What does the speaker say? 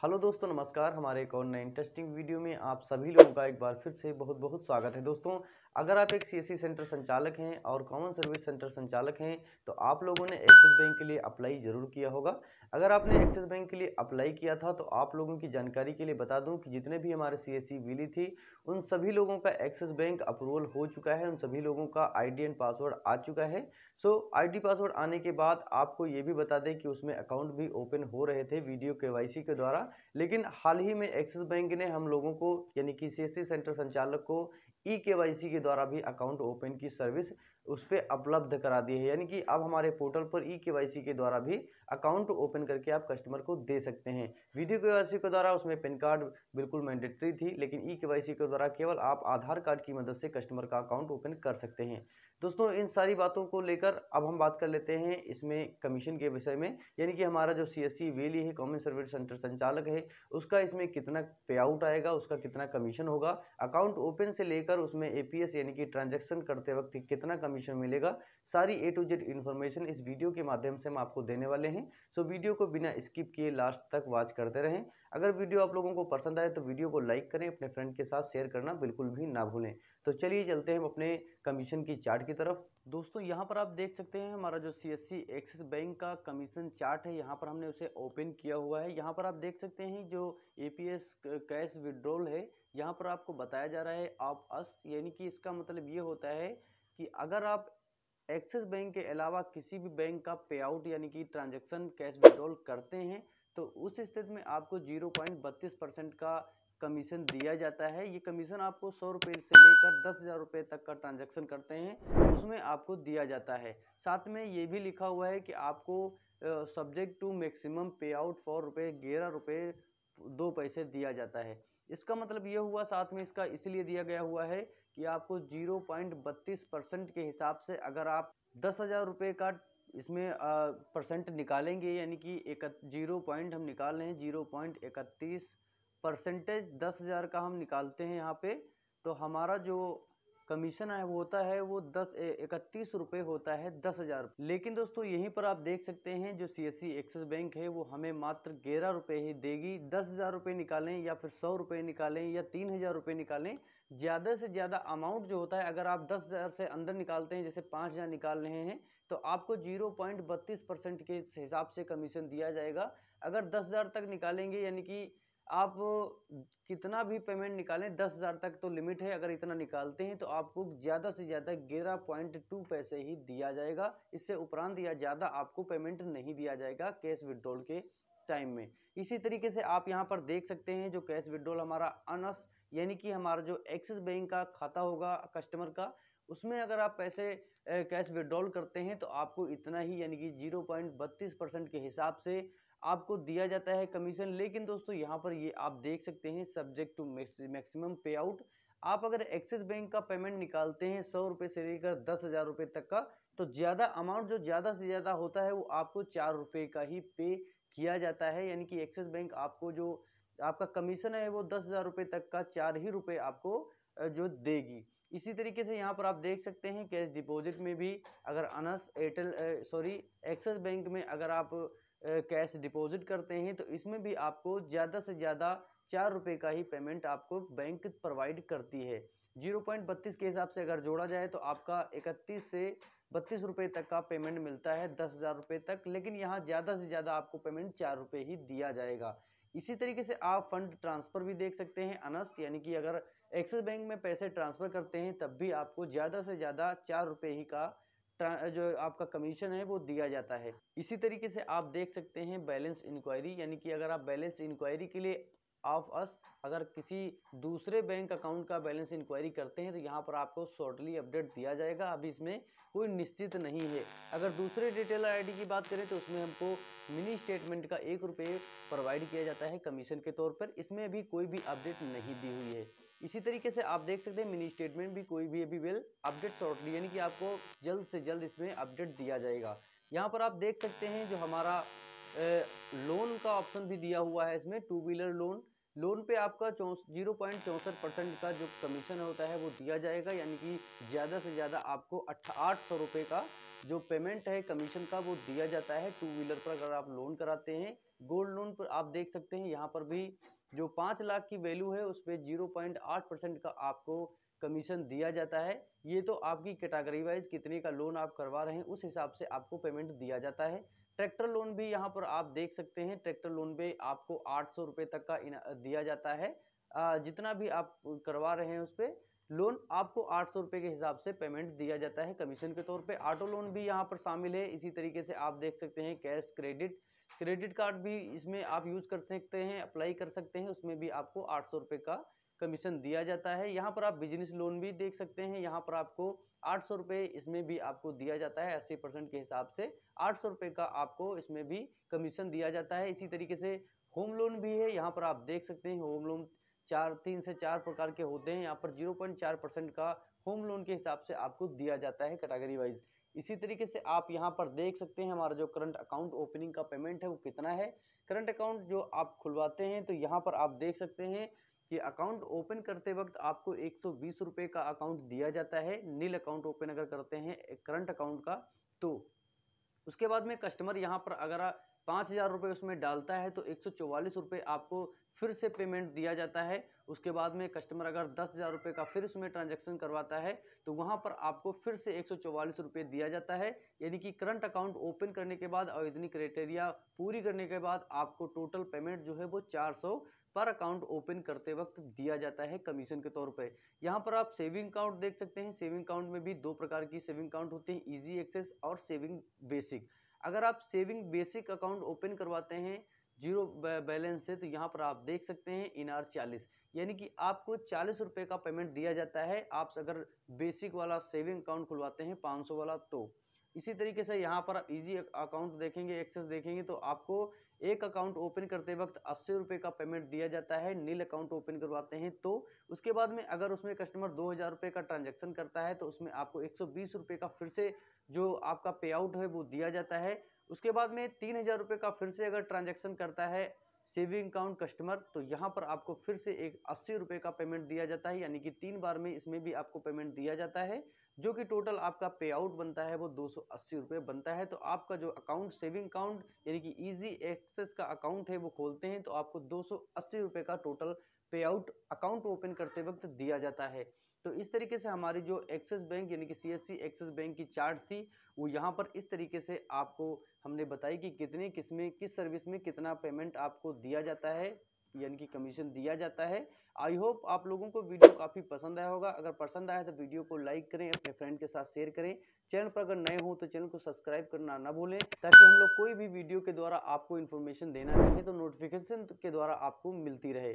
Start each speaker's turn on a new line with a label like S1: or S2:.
S1: Hello दोस्तों, नमस्कार। हमारे एक और नए इंटरेस्टिंग वीडियो में आप सभी लोगों का एक बार फिर से बहुत बहुत स्वागत है। दोस्तों, अगर आप एक सीएससी सेंटर संचालक हैं और कॉमन सर्विस सेंटर संचालक हैं तो आप लोगों ने एक्सिस बैंक के लिए अप्लाई ज़रूर किया होगा। अगर आपने एक्सिस बैंक के लिए अप्लाई किया था तो आप लोगों की जानकारी के लिए बता दूं कि जितने भी हमारे सीएससी विली थी उन सभी लोगों का एक्सिस बैंक अप्रूवल हो चुका है। उन सभी लोगों का आईडी एंड पासवर्ड आ चुका है। सो आईडी पासवर्ड आने के बाद आपको ये भी बता दें कि उसमें अकाउंट भी ओपन हो रहे थे वीडियो केवाईसी के द्वारा। लेकिन हाल ही में एक्सिस बैंक ने हम लोगों को यानी कि सीएससी सेंटर संचालक को ई केवाईसी के द्वारा भी अकाउंट ओपन की सर्विस उस पर उपलब्ध करा दी है। यानी कि अब हमारे पोर्टल पर ई केवाईसी के द्वारा भी अकाउंट ओपन करके आप कस्टमर को दे सकते हैं। वीडियो केवाईसी के द्वारा उसमें पैन कार्ड बिल्कुल मैंडेटरी थी, लेकिन ई केवाईसी के द्वारा केवल आप आधार कार्ड की मदद से कस्टमर का अकाउंट ओपन कर सकते हैं। दोस्तों, इन सारी बातों को लेकर अब हम बात कर लेते हैं इसमें कमीशन के विषय में। यानी कि हमारा जो सीएससी वेली है, कॉमन सर्विस सेंटर संचालक है, उसका इसमें कितना पे आउट आएगा, उसका कितना कमीशन होगा, अकाउंट ओपन से लेकर उसमें एपीएस यानी कि ट्रांजैक्शन करते वक्त कितना कमीशन मिलेगा, सारी ए टू जेड इन्फॉर्मेशन इस वीडियो के माध्यम से हम आपको देने वाले हैं। सो वीडियो को बिना स्किप किए लास्ट तक वॉच करते रहें। अगर वीडियो आप लोगों को पसंद आए तो वीडियो को लाइक करें, अपने फ्रेंड के साथ शेयर करना बिल्कुल भी ना भूलें। तो चलिए चलते हैं अपने कमीशन की चार्ट की तरफ। दोस्तों, यहाँ पर आप देख सकते हैं हमारा जो सीएससी एक्सिस बैंक का कमीशन चार्ट है, यहाँ पर हमने उसे ओपन किया हुआ है। यहाँ पर आप देख सकते हैं जो एपीएस कैश विड्रॉल है, यहाँ पर आपको बताया जा रहा है ऑफ अस। यानी कि इसका मतलब ये होता है कि अगर आप एक्सिस बैंक के अलावा किसी भी बैंक का पे आउट यानी कि ट्रांजैक्शन कैश विड्रॉल करते हैं तो उस स्थिति में आपको 0.32% का कमीशन दिया जाता है। ये कमीशन आपको 100 रुपये से लेकर 10,000 रुपये तक का ट्रांजैक्शन करते हैं उसमें आपको दिया जाता है। साथ में ये भी लिखा हुआ है कि आपको सब्जेक्ट टू मैक्सिमम पे आउट फॉर ₹11.02 दिया जाता है। इसका मतलब ये हुआ, साथ में इसका इसलिए दिया गया हुआ है कि आपको 0.32% के हिसाब से अगर आप 10,000 रुपये का इसमें परसेंट निकालेंगे, यानी कि एक 0 हम निकाल रहे हैं 0.31 परसेंटेज 10,000 का हम निकालते हैं यहाँ पे, तो हमारा जो कमीशन है वो होता है वो 31 रुपये होता है 10,000। लेकिन दोस्तों, यहीं पर आप देख सकते हैं जो सीएससी एक्सिस बैंक है वो हमें मात्र 11 रुपये ही देगी। 10,000 रुपये निकालें या फिर 100 रुपये निकालें या 3,000 रुपये निकालें, ज़्यादा से ज़्यादा अमाउंट जो होता है, अगर आप 10,000 से अंदर निकालते हैं, जैसे 5,000 निकाल रहे हैं, तो आपको 0.32% के हिसाब से कमीशन दिया जाएगा। अगर 10,000 तक निकालेंगे, यानी कि आप कितना भी पेमेंट निकालें, 10,000 तक तो लिमिट है, अगर इतना निकालते हैं तो आपको ज़्यादा से ज़्यादा 11.2 पैसे ही दिया जाएगा। इससे उपरांत या ज़्यादा आपको पेमेंट नहीं दिया जाएगा कैश विड्रॉल के टाइम में। इसी तरीके से आप यहाँ पर देख सकते हैं जो कैश विड्रॉल हमारा अनस यानी कि हमारा जो एक्सिस बैंक का खाता होगा कस्टमर का, उसमें अगर आप पैसे कैश विड्रॉल करते हैं तो आपको इतना ही यानी कि 0.32% के हिसाब से आपको दिया जाता है कमीशन। लेकिन दोस्तों, यहाँ पर ये आप देख सकते हैं सब्जेक्ट टू मैक्सिमम पे आउट। आप अगर एक्सिस बैंक का पेमेंट निकालते हैं 100 रुपये से लेकर 10,000 रुपये तक का, तो ज़्यादा अमाउंट जो ज़्यादा से ज़्यादा होता है वो आपको 4 रुपये का ही पे किया जाता है। यानी कि एक्सिस बैंक आपको जो आपका कमीशन है वो 10,000 रुपये तक का 4 ही रुपये आपको जो देगी। इसी तरीके से यहाँ पर आप देख सकते हैं कैश डिपॉजिट में भी अगर अनस एयरटेल एक्सिस बैंक में अगर आप कैश डिपॉजिट करते हैं तो इसमें भी आपको ज़्यादा से ज़्यादा 4 रुपये का ही पेमेंट आपको बैंक प्रोवाइड करती है। 0.32 के हिसाब से अगर जोड़ा जाए तो आपका 31 से 32 रुपये तक का पेमेंट मिलता है 10,000 रुपये तक। लेकिन यहाँ ज़्यादा से ज़्यादा आपको पेमेंट 4 रुपये ही दिया जाएगा। इसी तरीके से आप फंड ट्रांसफ़र भी देख सकते हैं अनस, यानी कि अगर एक्सिस बैंक में पैसे ट्रांसफ़र करते हैं तब भी आपको ज़्यादा से ज़्यादा 4 रुपये ही का जो आपका कमीशन है वो दिया जाता है। इसी तरीके से आप देख सकते हैं बैलेंस इंक्वायरी, यानी कि अगर आप बैलेंस इंक्वायरी के लिए ऑफ अस अगर किसी दूसरे बैंक अकाउंट का बैलेंस इंक्वायरी करते हैं तो यहाँ पर आपको शॉर्टली अपडेट दिया जाएगा। अभी इसमें कोई निश्चित नहीं है। अगर दूसरे डिटेल आईडी की बात करें तो उसमें हमको मिनी स्टेटमेंट का 1 रुपये प्रोवाइड किया जाता है कमीशन के तौर पर। इसमें अभी कोई भी अपडेट नहीं दी हुई है। इसी तरीके से आप देख सकते हैं मिनी स्टेटमेंट भी कोई भी अभी विल अपडेट शॉर्टली, यानी कि आपको जल्द से जल्द इसमें अपडेट दिया जाएगा। यहाँ पर आप देख सकते हैं जो हमारा लोन का ऑप्शन भी दिया हुआ है इसमें, टू व्हीलर लोन पे आपका 0.64% का जो कमीशन होता है वो दिया जाएगा। यानी कि ज़्यादा से ज़्यादा आपको 800 रुपये का जो पेमेंट है कमीशन का वो दिया जाता है। टू व्हीलर पर अगर आप लोन कराते हैं, गोल्ड लोन पर आप देख सकते हैं यहाँ पर भी जो 5 लाख की वैल्यू है उस पर 0.8% का आपको कमीशन दिया जाता है। ये तो आपकी कैटेगरी वाइज कितने का लोन आप करवा रहे हैं उस हिसाब से आपको पेमेंट दिया जाता है। ट्रैक्टर लोन भी यहाँ पर आप देख सकते हैं, ट्रैक्टर लोन पे आपको 800 रुपये तक का दिया जाता है। जितना भी आप करवा रहे हैं उस पर लोन आपको 800 रुपये के हिसाब से पेमेंट दिया जाता है कमीशन के तौर पे। ऑटो लोन भी यहाँ पर शामिल है। इसी तरीके से आप देख सकते हैं कैश क्रेडिट कार्ड भी इसमें आप यूज कर सकते हैं, अप्लाई कर सकते हैं, उसमें भी आपको 800 रुपये का कमीशन दिया जाता है। यहाँ पर आप बिजनेस लोन भी देख सकते हैं, यहाँ पर आपको 800 रुपये इसमें भी आपको दिया जाता है। 80% के हिसाब से 800 रुपये का आपको इसमें भी कमीशन दिया जाता है। इसी तरीके से होम लोन भी है, यहाँ पर आप देख सकते हैं होम लोन 3 से 4 प्रकार के होते हैं। यहाँ पर 0.4% का होम लोन के हिसाब से आपको दिया जाता है कैटेगरी वाइज। इसी तरीके से आप यहाँ पर देख सकते हैं हमारा जो करंट अकाउंट ओपनिंग का पेमेंट है वो कितना है। करंट अकाउंट जो आप खुलवाते हैं तो यहाँ पर आप देख सकते हैं कि अकाउंट ओपन करते वक्त आपको 120 रुपये का अकाउंट दिया जाता है। नील अकाउंट ओपन अगर करते हैं करंट अकाउंट का तो उसके बाद में कस्टमर यहाँ पर अगर 5,000 रुपये उसमें डालता है तो 144 रुपये आपको फिर से पेमेंट दिया जाता है। उसके बाद में कस्टमर अगर 10,000 रुपये का फिर उसमें ट्रांजैक्शन करवाता है तो वहां पर आपको फिर से 144 रुपये दिया जाता है। यानी कि करंट अकाउंट ओपन करने के बाद और इतनी क्राइटेरिया पूरी करने के बाद आपको टोटल पेमेंट जो है वो 400 पर अकाउंट ओपन करते वक्त दिया जाता है कमीशन के तौर पे। यहाँ पर आप सेविंग अकाउंट देख सकते हैं। सेविंग अकाउंट में भी 2 प्रकार की सेविंग अकाउंट होते हैं, इजी एक्सेस और सेविंग बेसिक। अगर आप सेविंग बेसिक अकाउंट ओपन करवाते हैं जीरो बैलेंस से तो यहाँ पर आप देख सकते हैं इनार 40, यानी कि आपको 40 रुपये का पेमेंट दिया जाता है। आप अगर बेसिक वाला सेविंग अकाउंट खुलवाते हैं 500 वाला तो। इसी तरीके से यहाँ पर आप इजी अकाउंट देखेंगे, एक्सेस देखेंगे तो आपको एक अकाउंट ओपन करते वक्त 80 रुपये का पेमेंट दिया जाता है। नील अकाउंट ओपन करवाते हैं तो उसके बाद में अगर उसमें कस्टमर 2,000 रुपये का ट्रांजैक्शन करता है तो उसमें आपको 120 रुपये का फिर से जो आपका पे आउट है वो दिया जाता है। उसके बाद में 3,000 रुपये का फिर से अगर ट्रांजैक्शन करता है सेविंग अकाउंट कस्टमर तो यहाँ पर आपको फिर से एक 80 रुपये का पेमेंट दिया जाता है। यानी कि 3 बार में इसमें भी आपको पेमेंट दिया जाता है, जो कि टोटल आपका पे आउट बनता है वो 280 रुपये बनता है। तो आपका जो अकाउंट सेविंग अकाउंट यानी कि इजी एक्सेस का अकाउंट है वो खोलते हैं तो आपको 280 रुपये का टोटल पे आउट अकाउंट ओपन करते वक्त दिया जाता है। तो इस तरीके से हमारी जो एक्सिस बैंक यानी कि सीएससी एक्सिस बैंक की चार्ट थी वो यहाँ पर इस तरीके से आपको हमने बताई कि कितने किसमें किस सर्विस में कितना पेमेंट आपको दिया जाता है, यानी कि कमीशन दिया जाता है। आई होप आप लोगों को वीडियो काफ़ी पसंद आया होगा। अगर पसंद आया तो वीडियो को लाइक करें, अपने फ्रेंड के साथ शेयर करें। चैनल पर अगर नए हो तो चैनल को सब्सक्राइब करना ना भूलें, ताकि हम लोग कोई भी वीडियो के द्वारा आपको इन्फॉर्मेशन देना चाहें तो नोटिफिकेशन के द्वारा आपको मिलती रहे।